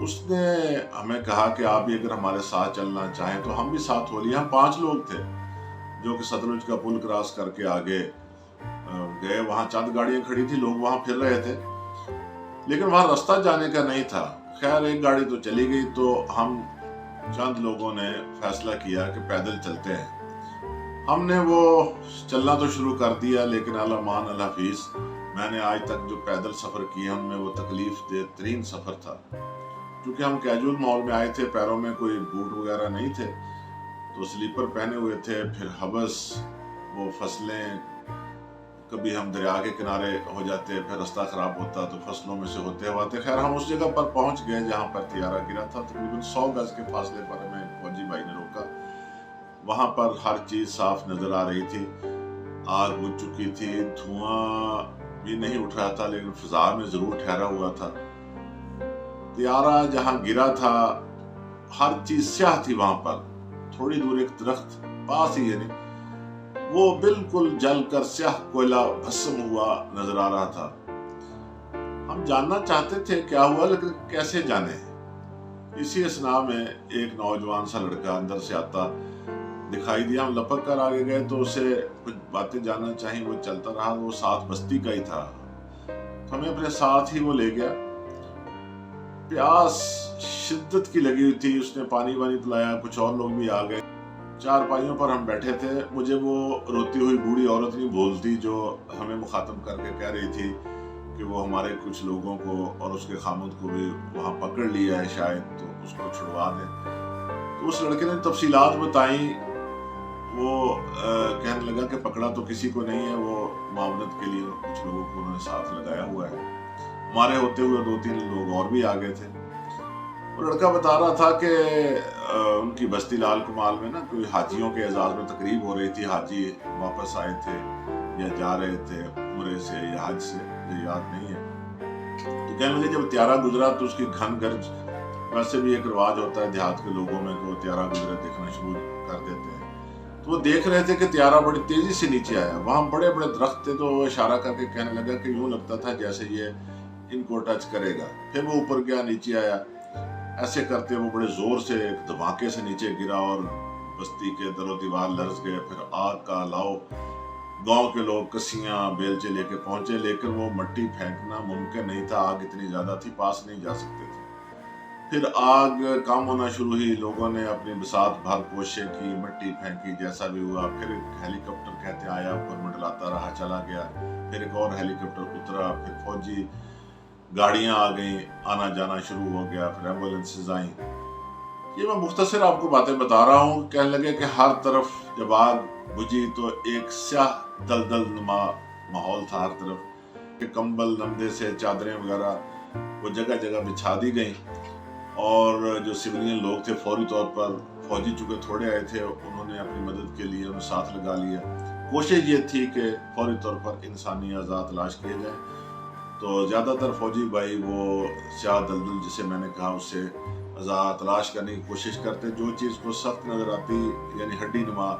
اس نے ہمیں کہا کہ آپ بھی اگر ہمارے ساتھ چلنا چاہیں تو ہم بھی ساتھ ہو لیے. ہم 5 لوگ تھے جو کہ ستلج کا پل کراس کر کے آگے گئے. وہاں چند گاڑیاں کھڑی تھی, لوگ وہاں پھر رہے تھے, لیکن وہاں رستہ جانے کا نہیں تھا. خیر ایک گاڑی تو چلی گئی, تو ہم چند لوگوں نے فیصلہ کیا کہ پیدل چلتے ہیں. ہم نے وہ چلنا تو شروع کر دیا, لیکن اللہ مان اللہ حفیظ, میں نے آج تک جو پیدل سفر کیے ان میں وہ تکلیف دہ ترین سفر تھا. کیونکہ ہم کیجول ماحول میں آئے تھے, پیروں میں کوئی بوٹ وغیرہ نہیں تھے, تو سلیپر پہنے ہوئے تھے. پھر حبس, وہ فصلیں, کبھی ہم دریا کے کنارے ہو جاتے, پھر رستہ خراب ہوتا تو فصلوں میں سے ہوتے ہوتے. خیر ہم اس جگہ پر پہنچ گئے جہاں پر طیارہ گرا تھا. تقریباً 100 گز کے فاصلے پر ہمیں فوجی بھائی نے روکا. وہاں پر ہر چیز صاف نظر آ رہی تھی. آگ بجھ چکی تھی, دھواں بھی نہیں اٹھ رہا تھا, لیکن فضا میں ضرور ٹھہرا ہوا تھا. طیارہ جہاں گرا تھا ہر چیز سیاہ تھی. وہاں پر تھوڑی دور ایک درخت پاس ہی, یعنی وہ بالکل جل کر سیاہ کوئلہ بھسم ہوا نظر آ رہا تھا. ہم جاننا چاہتے تھے کیا ہوا, لیکن کیسے جانے. اسی اثناء میں ایک نوجوان سا لڑکا اندر سے آتا دکھائی دیا. ہم لپک کر آگے گئے تو اسے کچھ باتیں جاننا چاہیں. وہ چلتا رہا, وہ ساتھ بستی کا ہی تھا, تو ہمیں اپنے ساتھ ہی وہ لے گیا. پیاس شدت کی لگی ہوئی تھی, اس نے پانی وانی پلایا. کچھ اور لوگ بھی آ گئے. 4 پائیوں پر ہم بیٹھے تھے. مجھے وہ روتی ہوئی بوڑھی عورت نہیں بھولتی جو ہمیں مخاطب کر کے کہہ رہی تھی کہ وہ ہمارے کچھ لوگوں کو اور اس کے خامد کو بھی وہاں پکڑ لیا ہے شاید, تو اس کو چھڑوا دیں. تو اس لڑکے نے تفصیلات بتائیں. وہ کہنے لگا کہ پکڑا تو کسی کو نہیں ہے, وہ معاونت کے لیے کچھ لوگوں کو انہوں نے ساتھ لگایا ہوا ہے. ہمارے ہوتے ہوئے 2-3 لوگ اور بھی آ گئے تھے. وہ لڑکا بتا رہا تھا کہ ان کی بستی لال کمال میں نا کوئی حاجیوں کے اعزاز میں تقریب ہو رہی تھی. حاجی واپس آئے تھے یا جا رہے تھے عمرے سے یا حج سے, مجھے یاد نہیں ہے. تو کہنے لگے جب طیارہ گزرا تو اس کی گھن گرج, ویسے بھی ایک رواج ہوتا ہے دیہات کے لوگوں میں کہ وہ طیارہ گزرے دیکھنا شروع کر دیتے ہیں. تو وہ دیکھ رہے تھے کہ طیارہ بڑی تیزی سے نیچے آیا. وہاں بڑے بڑے درخت تھے, تو وہ اشارہ کر کے کہنے لگا کہ یوں لگتا تھا جیسے یہ ان کو ٹچ کرے گا. پھر وہ اوپر گیا, نیچے آیا. ایسے کرتے وہ بڑے زور سے ایک دھماکے سے نیچے گرا اور بستی کے در و دیوار لرز گئے. پھر آگ کا لاؤ, گاؤں کے لوگ کسیاں بیلچے لے کے پہنچے, لیکن وہ مٹی پھینکنا ممکن نہیں تھا, آگ اتنی زیادہ تھی, پاس نہیں جا سکتے تھے. پھر آگ کام ہونا شروع ہوئی. لوگوں نے اپنی بساط بھر کوششیں کی, مٹی پھینکی, جیسا بھی ہوا. پھر ایک ہیلی کاپٹر کہتے آیا, اوپر منڈلاتا رہا, چلا گیا. پھر ایک اور ہیلی کاپٹر اترا. پھر فوجی گاڑیاں آ گئیں, آنا جانا شروع ہو گیا. پھر ایمبولینسز آئیں. یہ میں مختصر آپ کو باتیں بتا رہا ہوں. کہنے لگے کہ ہر طرف جب آگ بجھی تو ایک سیاہ دلدل نما ماحول تھا ہر طرف. کہ کمبل نمدے سے چادریں وغیرہ وہ جگہ جگہ بچھا دی گئیں. اور جو سویلین لوگ تھے فوری طور پر, فوجی چونکہ تھوڑے آئے تھے, انہوں نے اپنی مدد کے لیے انہیں ساتھ لگا لیا. کوشش یہ تھی کہ فوری طور پر انسانی اعضاء تلاش کیے جائیں. تو زیادہ تر فوجی بھائی وہ سیاہ دلدل جسے میں نے کہا اس سے اعضاء تلاش کرنے کی کوشش کرتے. جو چیز کو سخت نظر آتی یعنی ہڈی نما,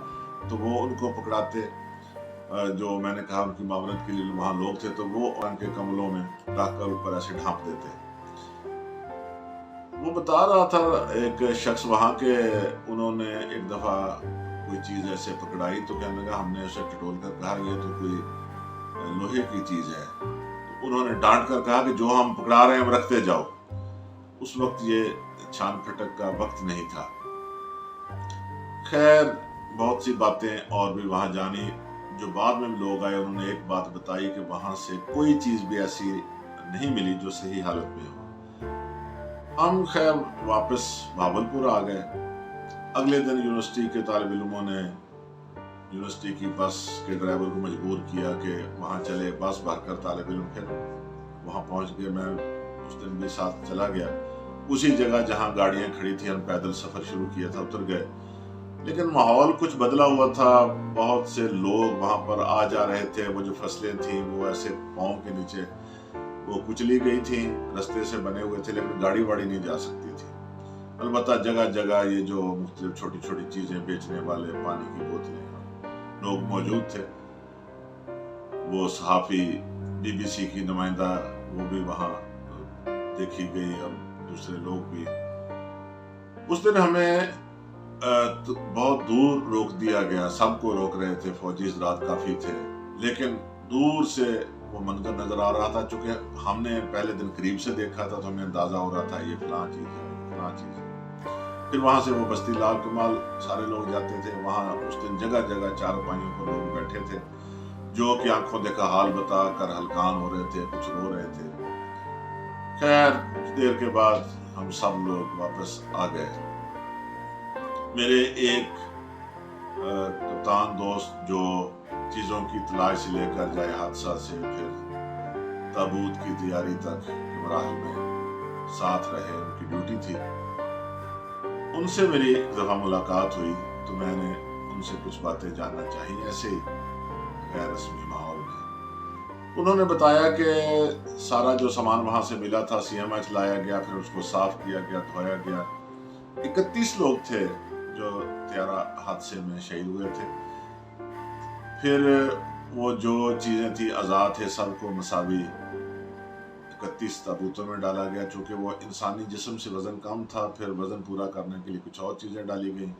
تو وہ ان کو پکڑاتے. جو میں نے کہا ان کی معاونت کے لیے وہاں لوگ تھے, تو وہ ان کے کملوں میں رکھ کر اوپر ایسے ڈھانپ دیتے. وہ بتا رہا تھا ایک شخص وہاں کے, انہوں نے ایک دفعہ کوئی چیز ایسے پکڑائی تو کہنے لگا, ہم نے اسے ٹٹول کر کہا یہ تو کوئی لوہے کی چیز ہے. تو انہوں نے ڈانٹ کر کہا کہ جو ہم پکڑا رہے ہیں ہم رکھتے جاؤ. اس وقت یہ چھان پھٹک کا وقت نہیں تھا. خیر بہت سی باتیں اور بھی وہاں جانی. جو بعد میں لوگ آئے انہوں نے ایک بات بتائی کہ وہاں سے کوئی چیز بھی ایسی نہیں ملی جو صحیح حالت میں ہو. ہم خیر واپس بھاولپور آ گئے. اگلے دن یونیورسٹی کے طالب علموں نے یونیورسٹی کی بس کے ڈرائیور کو مجبور کیا کہ وہاں چلے. بس بھر کر طالب علم پھر وہاں پہنچ گئے. میں اس دن بھی ساتھ چلا گیا. اسی جگہ جہاں گاڑیاں کھڑی تھی ہم پیدل سفر شروع کیا تھا, اتر گئے. لیکن ماحول کچھ بدلا ہوا تھا. بہت سے لوگ وہاں پر آ جا رہے تھے. وہ جو فصلیں تھیں وہ ایسے پاؤں کے نیچے وہ کچلی گئی تھیں, رستے سے بنے ہوئے تھے, لیکن گاڑی واڑی نہیں جا سکتی تھی. البتہ جگہ جگہ یہ جو مختلف چھوٹی چھوٹی چیزیں بیچنے والے, پانی کی بوتلیں, لوگ موجود تھے. وہ صحافی BBC کی نمائندہ وہ بھی وہاں دیکھی گئی, اور دوسرے لوگ بھی. اس دن ہمیں بہت دور روک دیا گیا. سب کو روک رہے تھے, فوجی حضرات کافی تھے, لیکن دور سے وہ منظر نظر آ رہا تھا. چونکہ ہم نے پہلے دن قریب سے دیکھا تھا تو ہمیں اندازہ ہو رہا تھا یہ فلاں چیز ہے, فلاں چیز ہے. پھر وہاں سے وہ بستی لال کمال سارے لوگ جاتے تھے. وہاں اس دن جگہ جگہ چارپائیوں پر لوگ بیٹھے تھے جو کہ آنکھوں دیکھا حال بتا کر ہلکان ہو رہے تھے, کچھ رو رہے تھے. خیر کچھ دیر کے بعد ہم سب لوگ واپس آ گئے. میرے ایک کپتان دوست جو چیزوں کی تلاش سے لے کر جائے حادثہ سے پھر تابوت کی تیاری تک کے مراحل میں ساتھ رہے, ان کی ڈیوٹی تھی, ان سے میری ایک دفعہ ملاقات ہوئی تو میں نے ان سے کچھ باتیں جاننا چاہیے ایسے ہی غیر رسمی ماحول میں. انہوں نے بتایا کہ سارا جو سامان وہاں سے ملا تھا CMH لایا گیا, پھر اس کو صاف کیا گیا, دھویا گیا. 31 لوگ تھے جو طیارہ حادثے میں شہید ہوئے تھے. پھر وہ جو چیزیں تھی اعضاء تھے سب کو مساوی 31 تابوتوں میں ڈالا گیا. چونکہ وہ انسانی جسم سے وزن کم تھا, پھر وزن پورا کرنے کے لیے کچھ اور چیزیں ڈالی گئیں.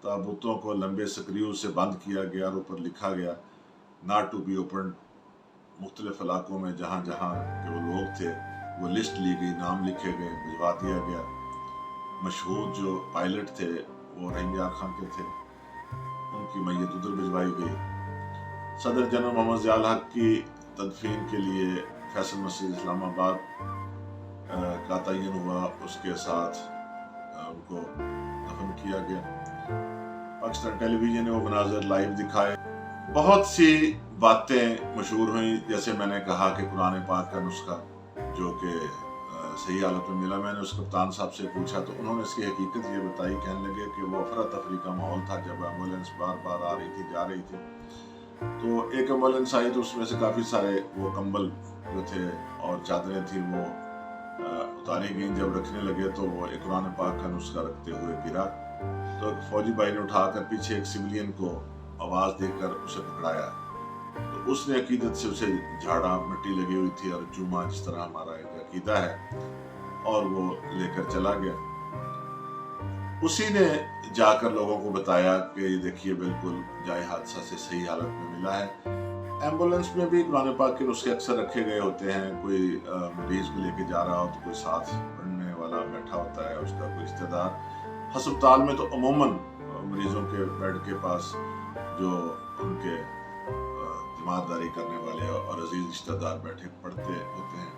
تابوتوں کو لمبے سکریو سے بند کیا گیا اور اوپر لکھا گیا not to be opened. مختلف علاقوں میں جہاں جہاں کے وہ لوگ تھے وہ لسٹ لی گئی, نام لکھے گئے, بھجوا دیا گیا. مشہور جو پائلٹ تھے وہ رحیم یار خان کے تھے, ان کی میت ادھر بھجوائی گئی. صدر جنرل محمد ضیاء الحق کی تدفین کے لیے فیصل مسجد اسلام آباد کا تعین ہوا, اس کے ساتھ ان کو دفن کیا گیا. پاکستان ٹیلی ویژن نے وہ مناظر لائیو دکھائے. بہت سی باتیں مشہور ہوئیں, جیسے میں نے کہا کہ قرآن پاک کا نسخہ جو کہ صحیح حالت میں ملا. میں نے اس کپتان صاحب سے پوچھا تو انہوں نے اس کی حقیقت یہ بتائی. کہنے لگے کہ وہ افراتفری کا ماحول تھا جب ایمبولینس بار بار آ رہی تھی جا رہی تھی. تو ایک ایمبولینس آئی تو اس میں سے کافی سارے وہ کمبل جو تھے اور چادریں تھیں وہ اتاری گئیں. جب رکھنے لگے تو وہ ایک قرآن پاک کا نسخہ رکھتے ہوئے گرا. تو ایک فوجی بھائی نے اٹھا کر پیچھے ایک سویلین کو آواز دے کر اسے پکڑایا. تو اس نے عقیدت سے اسے جھاڑا, مٹی لگی ہوئی تھی اور چوما جس طرح ہمارا ایک عقیدہ ہے, اور وہ لے کر چلا گیا. اسی نے جا کر لوگوں کو بتایا کہ یہ دیکھیے بالکل جائے حادثہ سے صحیح حالت میں ملا ہے. ایمبولینس میں بھی قرآن پاک کے نسخے اکثر رکھے گئے ہوتے ہیں. کوئی مریض کو لے کے جا رہا ہو تو کوئی ساتھ پڑھنے والا بیٹھا ہوتا ہے, اس کا کوئی رشتہ دار. ہسپتال میں تو عموماً مریضوں کے بیڈ کے پاس جو ان کے تیمارداری کرنے والے اور عزیز رشتہ دار بیٹھے پڑھتے ہوتے ہیں.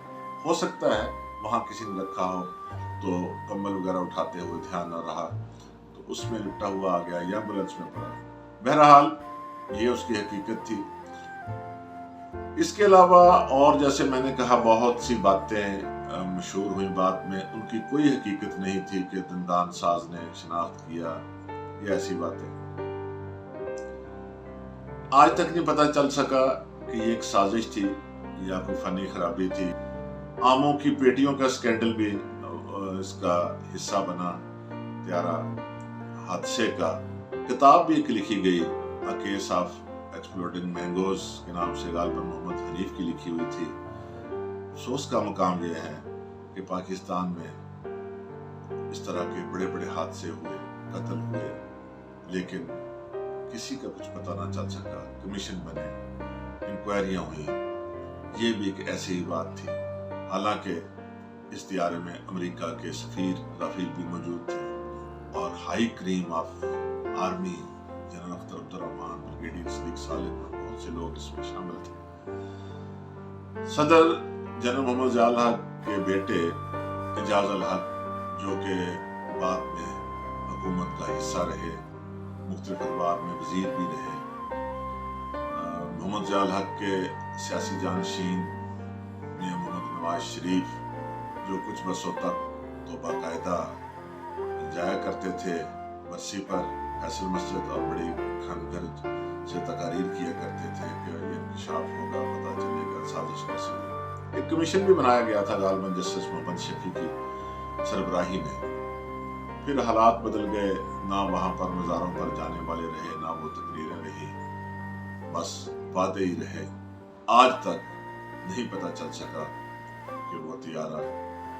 ہو سکتا ہے وہاں کسی نے رکھا ہو تو کمبل وغیرہ اٹھاتے ہوئے دھیان نہ رہا تو اس میں لپٹا ہوا آ گیا یا ایمبولینس میں پڑا. بہرحال یہ اس کی حقیقت تھی. اس کے علاوہ اور جیسے میں نے کہا بہت سی باتیں مشہور ہوئی. بعد میں ان کی کوئی حقیقت نہیں تھی کہ دندان ساز نے شناخت کیا یا ایسی باتیں. آج تک نہیں پتہ چل سکا کہ یہ ایک سازش تھی یا کوئی فنی خرابی تھی. آموں کی پیٹیوں کا سکینڈل بھی اس کا حصہ بنا طیارہ حادثے کا. کتاب بھی ایک لکھی گئی A Case of Exploding Mangoes کے نام سے, غالباً محمد حنیف کی لکھی ہوئی تھی. افسوس کا مقام یہ ہے کہ پاکستان میں اس طرح کے بڑے بڑے حادثے ہوئے, قتل ہوئے, لیکن کسی کا کچھ پتہ نہ چل سکا. کمیشن بنے, انکوائریاں ہوئیں. یہ بھی ایک ایسی ہی بات تھی. حالانکہ اس طیارے میں امریکہ کے سفیر رافیل بھی موجود تھے اور ہائی کریم of army general Akhtar Abdul Rahman, brigadier صدیق صالح اور بہت سے لوگ اس میں شامل تھے. صدر جنرل محمد ضیاء الحق کے بیٹے اعجاز الحق جو کہ بعد میں حکومت کا حصہ رہے, مختلف ادوار میں وزیر بھی رہے. محمد ضیاء الحق کے سیاسی جانشین میاں محمد نواز شریف جو کچھ برسوں تک تو باقاعدہ جایا کرتے تھے برسی پر فیصل مسجد اور بڑی کھنگرج سے تقاریر کیا کرتے تھے کہ یہ انکشاف ہوگا, پتہ چلے گا سازش کیسے ہوئی. ایک کمیشن بھی بنایا گیا تھا غالباً جسٹس محمد شفیع کی سربراہی میں. پھر حالات بدل گئے, نہ وہاں پر مزاروں پر جانے والے رہے, نہ وہ تقریریں رہی, بس وعدے ہی رہے. آج تک نہیں پتہ چل سکا کہ وہ طیارہ